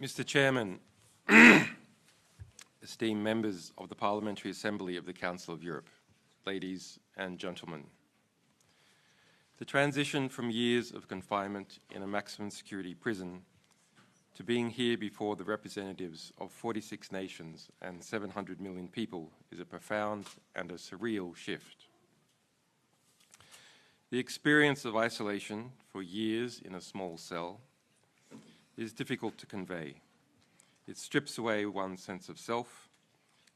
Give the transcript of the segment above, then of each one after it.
Mr. Chairman, esteemed members of the Parliamentary Assembly of the Council of Europe, ladies and gentlemen. The transition from years of confinement in a maximum security prison to being here before the representatives of 46 nations and 700 million people is a profound and a surreal shift. The experience of isolation for years in a small cell is difficult to convey. It strips away one's sense of self,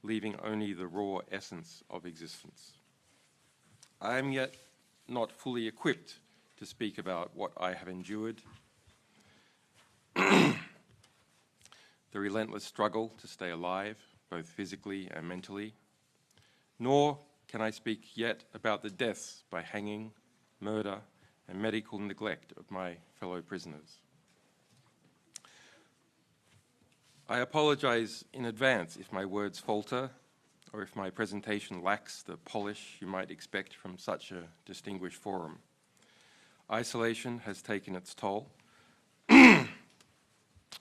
leaving only the raw essence of existence. I am yet not fully equipped to speak about what I have endured, the relentless struggle to stay alive, both physically and mentally, nor can I speak yet about the deaths by hanging, murder, and medical neglect of my fellow prisoners. I apologize in advance if my words falter or if my presentation lacks the polish you might expect from such a distinguished forum. Isolation has taken its toll,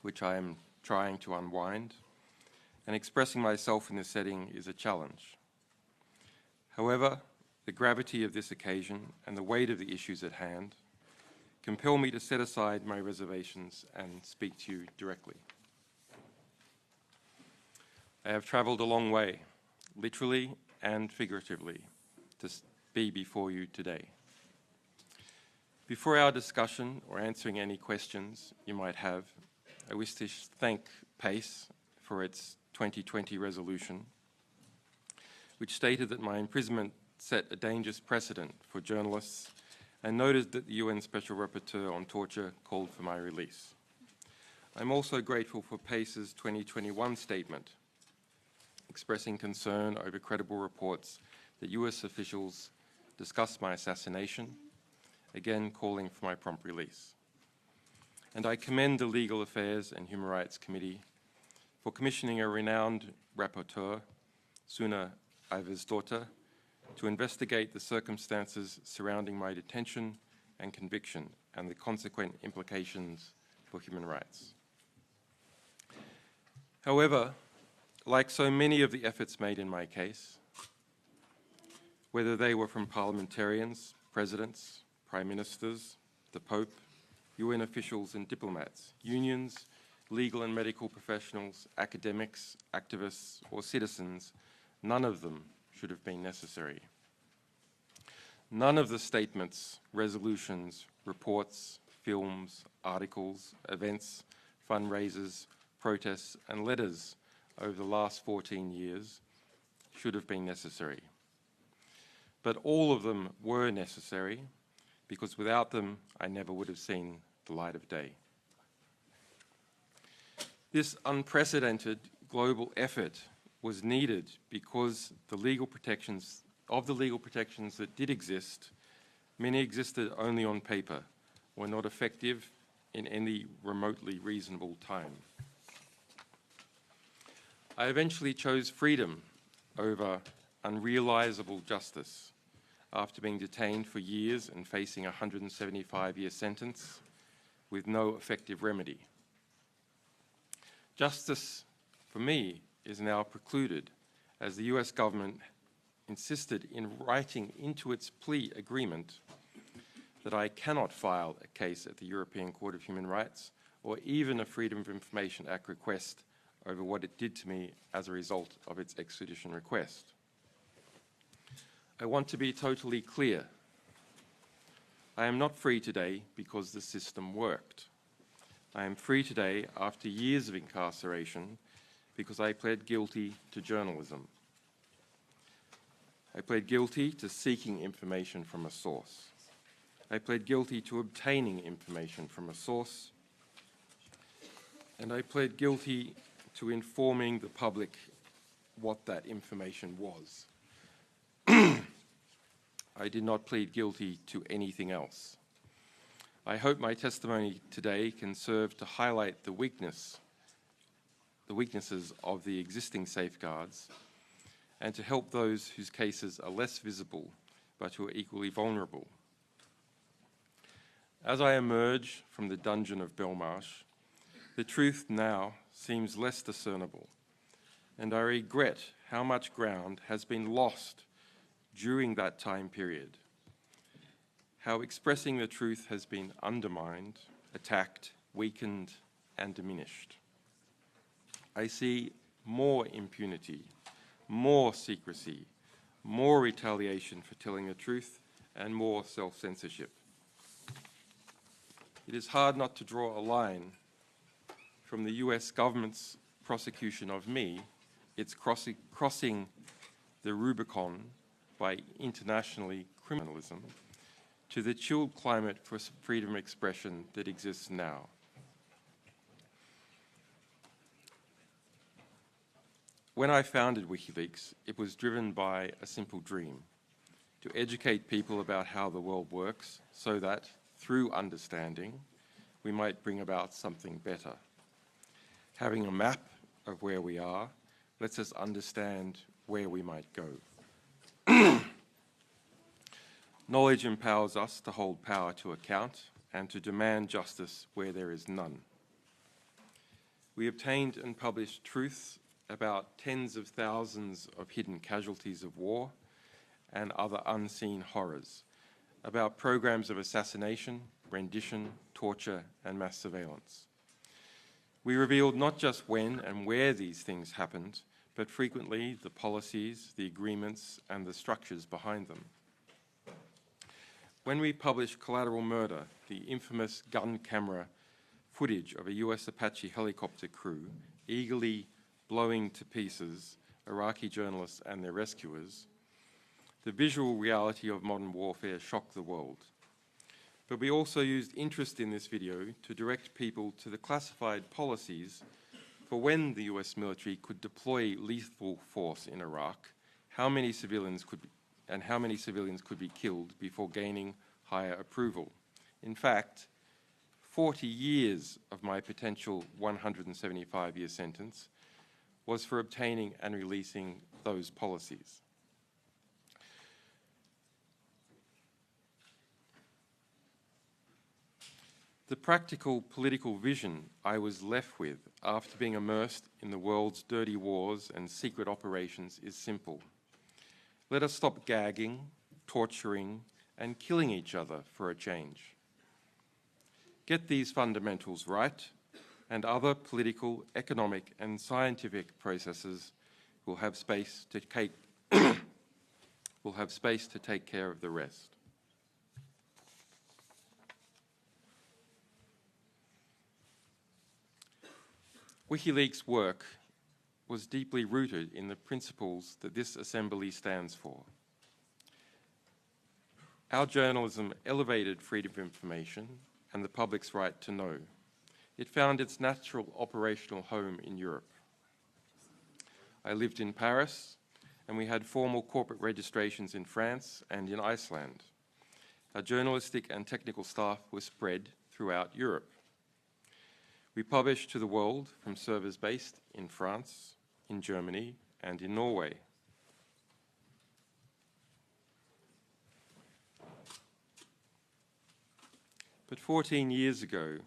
which I am trying to unwind, and expressing myself in this setting is a challenge. However, the gravity of this occasion and the weight of the issues at hand compel me to set aside my reservations and speak to you directly. I have travelled a long way, literally and figuratively, to be before you today. Before our discussion or answering any questions you might have, I wish to thank PACE for its 2020 resolution, which stated that my imprisonment set a dangerous precedent for journalists and noted that the UN Special Rapporteur on Torture called for my release. I'm also grateful for PACE's 2021 statement, expressing concern over credible reports that US officials discussed my assassination, again calling for my prompt release. And I commend the Legal Affairs and Human Rights Committee for commissioning a renowned rapporteur, Suna Iversdottir, to investigate the circumstances surrounding my detention and conviction and the consequent implications for human rights. However, like so many of the efforts made in my case, whether they were from parliamentarians, presidents, prime ministers, the Pope, UN officials and diplomats, unions, legal and medical professionals, academics, activists, or citizens, none of them should have been necessary. None of the statements, resolutions, reports, films, articles, events, fundraisers, protests, and letters over the last 14 years should have been necessary. But all of them were necessary because without them, I never would have seen the light of day. This unprecedented global effort was needed because the legal protections that did exist, many existed only on paper, were not effective in any remotely reasonable time. I eventually chose freedom over unrealizable justice after being detained for years and facing a 175-year sentence with no effective remedy. Justice, for me, is now precluded as the US government insisted in writing into its plea agreement that I cannot file a case at the European Court of Human Rights or even a Freedom of Information Act request over what it did to me as a result of its extradition request. I want to be totally clear. I am not free today because the system worked. I am free today after years of incarceration because I pled guilty to journalism. I pled guilty to seeking information from a source. I pled guilty to obtaining information from a source. And I pled guilty to informing the public what that information was. I did not plead guilty to anything else. I hope my testimony today can serve to highlight the weaknesses of the existing safeguards and to help those whose cases are less visible but who are equally vulnerable. As I emerge from the dungeon of Belmarsh, The truth now seems less discernible, and I regret how much ground has been lost during that time period, how expressing the truth has been undermined, attacked, weakened, and diminished. I see more impunity, more secrecy, more retaliation for telling the truth, and more self-censorship. It is hard not to draw a line from the US government's prosecution of me, its crossing the Rubicon by internationally criminalism, to the chilled climate for freedom of expression that exists now. When I founded WikiLeaks, it was driven by a simple dream: to educate people about how the world works so that, through understanding, we might bring about something better. Having a map of where we are lets us understand where we might go. Knowledge empowers us to hold power to account and to demand justice where there is none. We obtained and published truths about tens of thousands of hidden casualties of war and other unseen horrors, about programs of assassination, rendition, torture, and mass surveillance. We revealed not just when and where these things happened, but frequently the policies, the agreements, and the structures behind them. When we published Collateral Murder, the infamous gun camera footage of a US Apache helicopter crew eagerly blowing to pieces Iraqi journalists and their rescuers, the visual reality of modern warfare shocked the world. But we also used interest in this video to direct people to the classified policies for when the US military could deploy lethal force in Iraq, how many civilians could be killed before gaining higher approval. In fact, 40 years of my potential 175-year sentence was for obtaining and releasing those policies. The practical political vision I was left with after being immersed in the world's dirty wars and secret operations is simple. Let us stop gagging, torturing, and killing each other for a change. Get these fundamentals right, and other political, economic, and scientific processes will have space to take care of the rest. WikiLeaks' work was deeply rooted in the principles that this assembly stands for. Our journalism elevated freedom of information and the public's right to know. It found its natural operational home in Europe. I lived in Paris, and we had formal corporate registrations in France and in Iceland. Our journalistic and technical staff was spread throughout Europe. We published to the world from servers based in France, in Germany, and in Norway. But 14 years ago,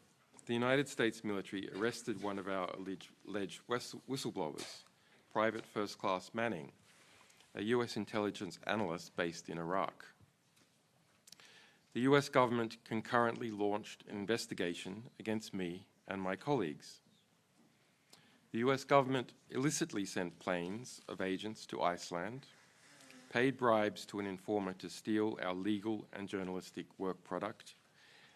the United States military arrested one of our alleged whistleblowers, Private First Class Manning, a US intelligence analyst based in Iraq. The US government concurrently launched an investigation against me and my colleagues. The US government illicitly sent planes of agents to Iceland, paid bribes to an informer to steal our legal and journalistic work product,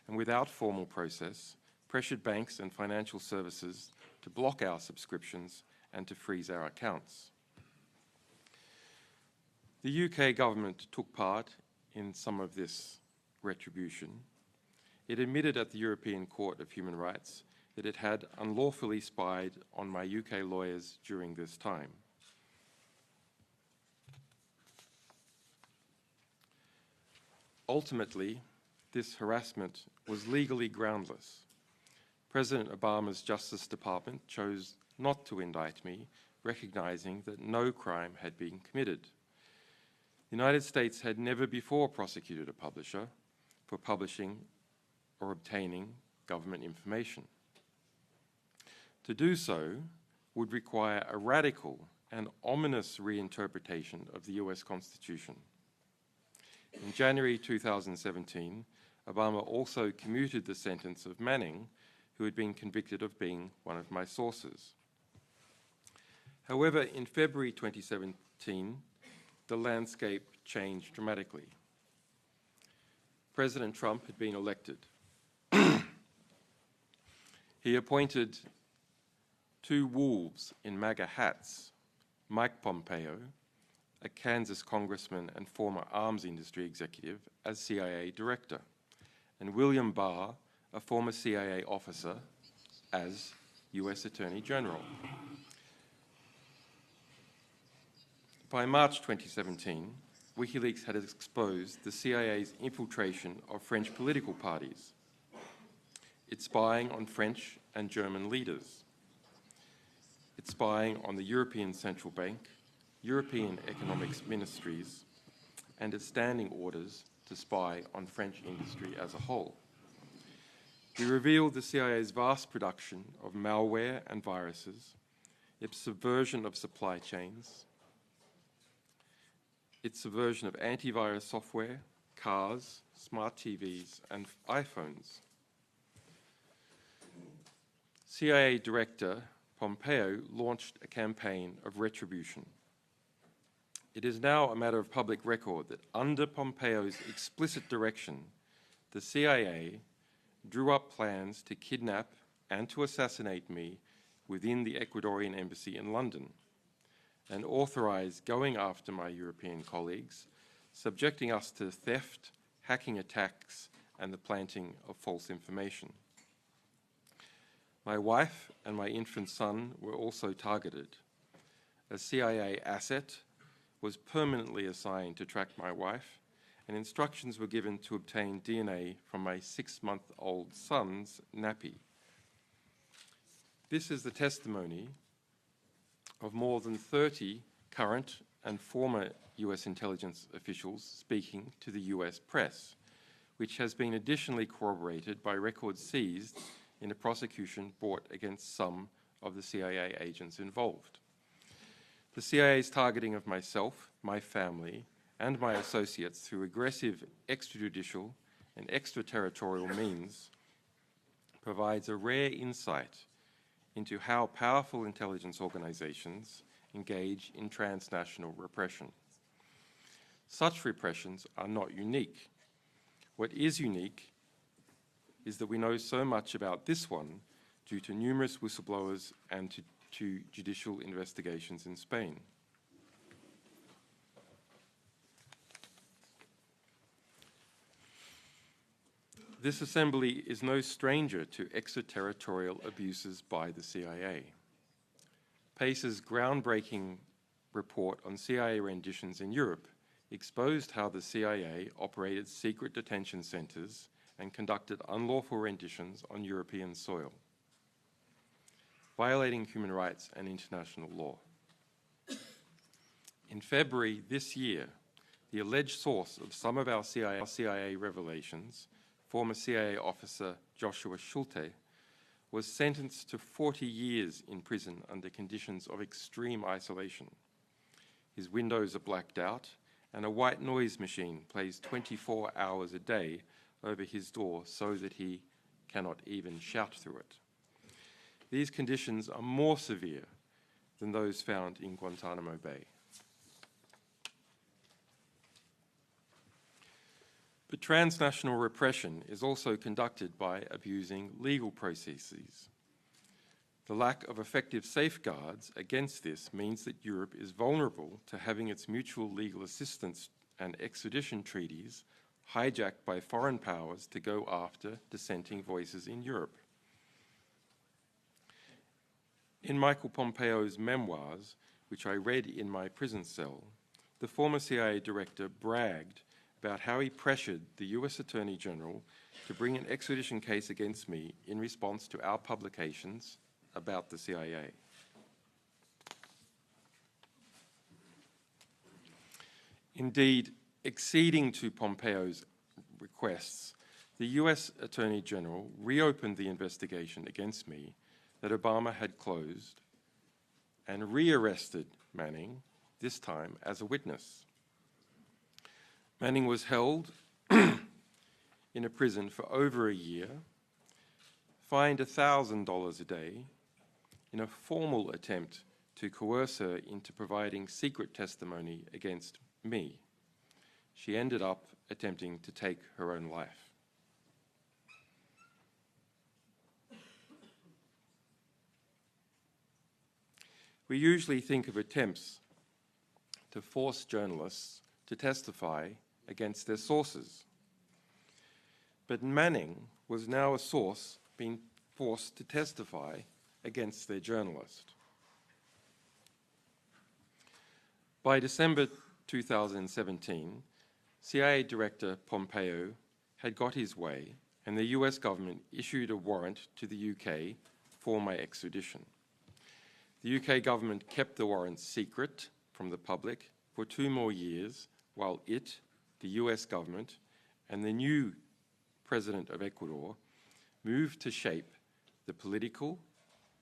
and without formal process, pressured banks and financial services to block our subscriptions and to freeze our accounts. The UK government took part in some of this retribution. It admitted at the European Court of Human Rights that it had unlawfully spied on my UK lawyers during this time. Ultimately, this harassment was legally groundless. President Obama's Justice Department chose not to indict me, recognizing that no crime had been committed. The United States had never before prosecuted a publisher for publishing or obtaining government information. To do so would require a radical and ominous reinterpretation of the US Constitution. In January 2017, Obama also commuted the sentence of Manning, who had been convicted of being one of my sources. However, in February 2017, the landscape changed dramatically. President Trump had been elected. He appointed two wolves in MAGA hats, Mike Pompeo, a Kansas congressman and former arms industry executive, as CIA director, and William Barr, a former CIA officer, as US Attorney General. By March 2017, WikiLeaks had exposed the CIA's infiltration of French political parties, its spying on French and German leaders, its spying on the European Central Bank, European economics ministries, and its standing orders to spy on French industry as a whole. We revealed the CIA's vast production of malware and viruses, its subversion of supply chains, its subversion of antivirus software, cars, smart TVs, and iPhones. CIA Director Pompeo launched a campaign of retribution. It is now a matter of public record that under Pompeo's explicit direction, the CIA drew up plans to kidnap and to assassinate me within the Ecuadorian embassy in London, and authorized going after my European colleagues, subjecting us to theft, hacking attacks, and the planting of false information. My wife and my infant son were also targeted. A CIA asset was permanently assigned to track my wife, and instructions were given to obtain DNA from my 6-month-old son's nappy. This is the testimony of more than 30 current and former US intelligence officials speaking to the US press, which has been additionally corroborated by records seized in a prosecution brought against some of the CIA agents involved. The CIA's targeting of myself, my family, and my associates through aggressive extrajudicial and extraterritorial means provides a rare insight into how powerful intelligence organizations engage in transnational repression. Such repressions are not unique. What is unique is that we know so much about this one due to numerous whistleblowers and to judicial investigations in Spain. This assembly is no stranger to extraterritorial abuses by the CIA. Pace's groundbreaking report on CIA renditions in Europe exposed how the CIA operated secret detention centers and conducted unlawful renditions on European soil, violating human rights and international law. In February this year, the alleged source of some of our CIA revelations, former CIA officer Joshua Schulte, was sentenced to 40 years in prison under conditions of extreme isolation. His windows are blacked out, and a white noise machine plays 24 hours a day over his door so that he cannot even shout through it. These conditions are more severe than those found in Guantanamo Bay. But transnational repression is also conducted by abusing legal processes. The lack of effective safeguards against this means that Europe is vulnerable to having its mutual legal assistance and extradition treaties hijacked by foreign powers to go after dissenting voices in Europe. In Michael Pompeo's memoirs, which I read in my prison cell, the former CIA director bragged about how he pressured the US Attorney General to bring an extradition case against me in response to our publications about the CIA. Indeed, acceding to Pompeo's requests, the US Attorney General reopened the investigation against me that Obama had closed and re-arrested Manning, this time as a witness. Manning was held in a prison for over a year, fined $1,000 a day in a formal attempt to coerce her into providing secret testimony against me. She ended up attempting to take her own life. We usually think of attempts to force journalists to testify against their sources. But Manning was now a source being forced to testify against their journalist. By December 2017, CIA Director Pompeo had got his way, and the US government issued a warrant to the UK for my extradition. The UK government kept the warrant secret from the public for 2 more years while it, the US government, and the new president of Ecuador moved to shape the political,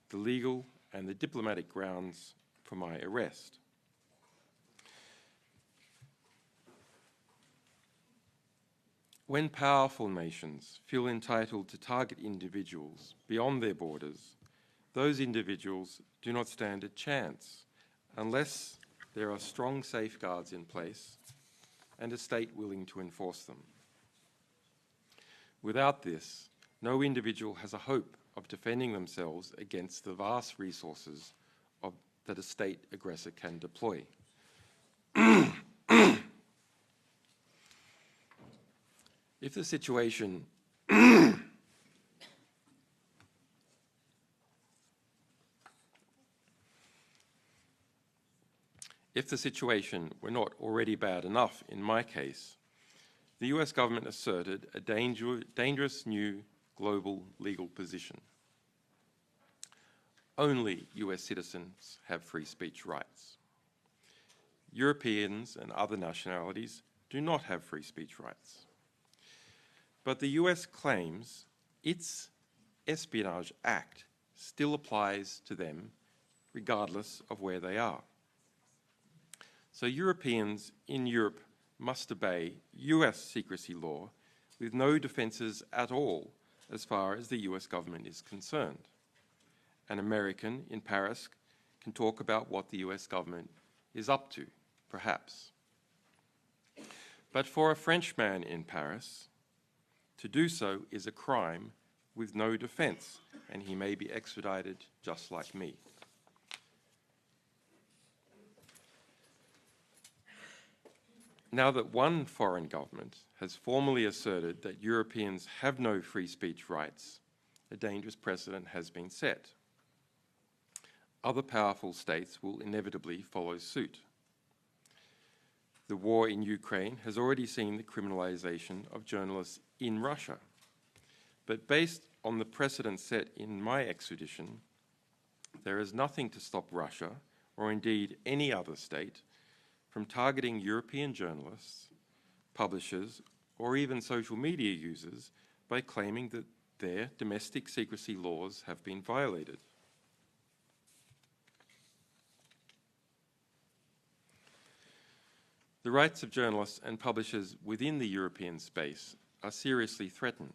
the legal, and the diplomatic grounds for my arrest. When powerful nations feel entitled to target individuals beyond their borders, those individuals do not stand a chance unless there are strong safeguards in place and a state willing to enforce them. Without this, no individual has a hope of defending themselves against the vast resources that a state aggressor can deploy. If the situation were not already bad enough in my case, the US government asserted a dangerous new global legal position. Only US citizens have free speech rights. Europeans and other nationalities do not have free speech rights. But the US claims its Espionage Act still applies to them regardless of where they are. So Europeans in Europe must obey US secrecy law with no defenses at all as far as the US government is concerned. An American in Paris can talk about what the US government is up to, perhaps. But for a Frenchman in Paris, to do so is a crime with no defense, and he may be extradited just like me. Now that one foreign government has formally asserted that Europeans have no free speech rights, a dangerous precedent has been set. Other powerful states will inevitably follow suit. The war in Ukraine has already seen the criminalization of journalists in Russia. But based on the precedent set in my extradition, there is nothing to stop Russia, or indeed any other state, from targeting European journalists, publishers, or even social media users by claiming that their domestic secrecy laws have been violated. The rights of journalists and publishers within the European space are seriously threatened.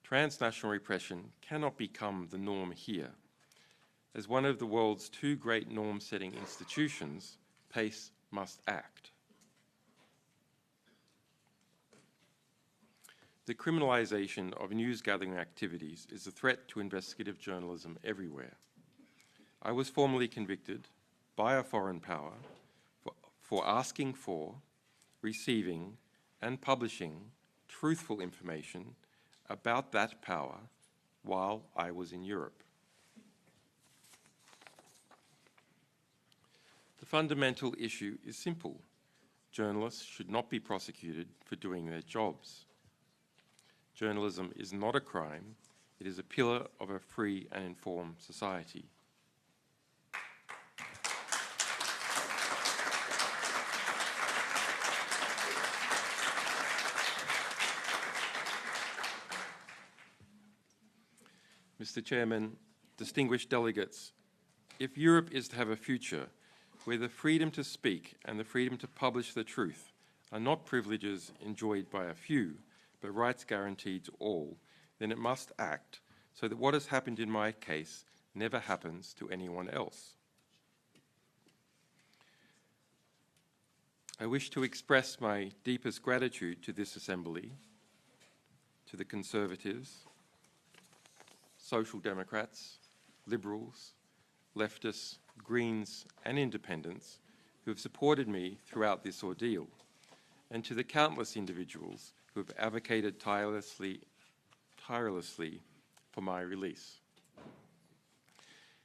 Transnational repression cannot become the norm here. As one of the world's 2 great norm-setting institutions, PACE must act. The criminalization of news-gathering activities is a threat to investigative journalism everywhere. I was formally convicted by a foreign power for asking for, receiving, and publishing truthful information about that power while I was in Europe. The fundamental issue is simple. Journalists should not be prosecuted for doing their jobs. Journalism is not a crime. It is a pillar of a free and informed society. Mr. Chairman, distinguished delegates, if Europe is to have a future where the freedom to speak and the freedom to publish the truth are not privileges enjoyed by a few, but rights guaranteed to all, then it must act so that what has happened in my case never happens to anyone else. I wish to express my deepest gratitude to this Assembly, to the Conservatives, Social Democrats, Liberals, Leftists, Greens and Independents who have supported me throughout this ordeal, and to the countless individuals who have advocated tirelessly for my release.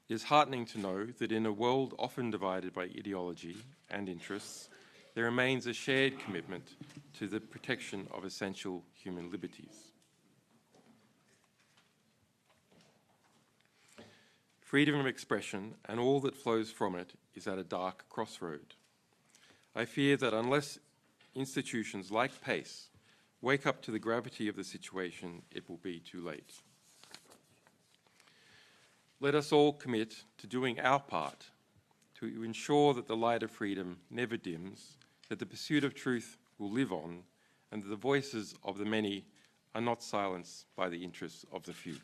It is heartening to know that in a world often divided by ideology and interests, there remains a shared commitment to the protection of essential human liberties. Freedom of expression and all that flows from it is at a dark crossroad. I fear that unless institutions like PACE wake up to the gravity of the situation, it will be too late. Let us all commit to doing our part to ensure that the light of freedom never dims, that the pursuit of truth will live on, and that the voices of the many are not silenced by the interests of the few.